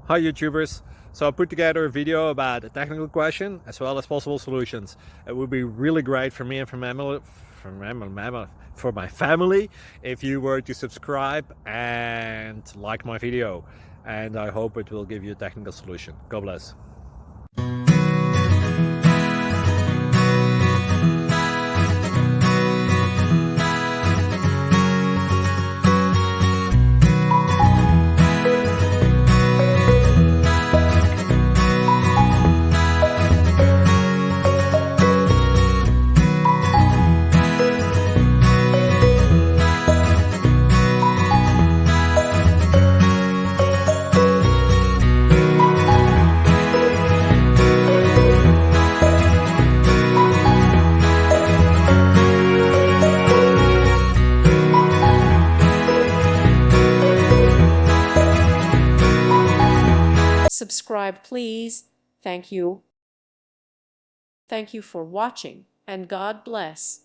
Hi YouTubers! So I put together a video about a technical question as well as possible solutions. It would be really great for me and for my family if you were to subscribe and like my video, and I hope it will give you a technical solution. God bless. Subscribe, please. Thank you. Thank you for watching, and God bless.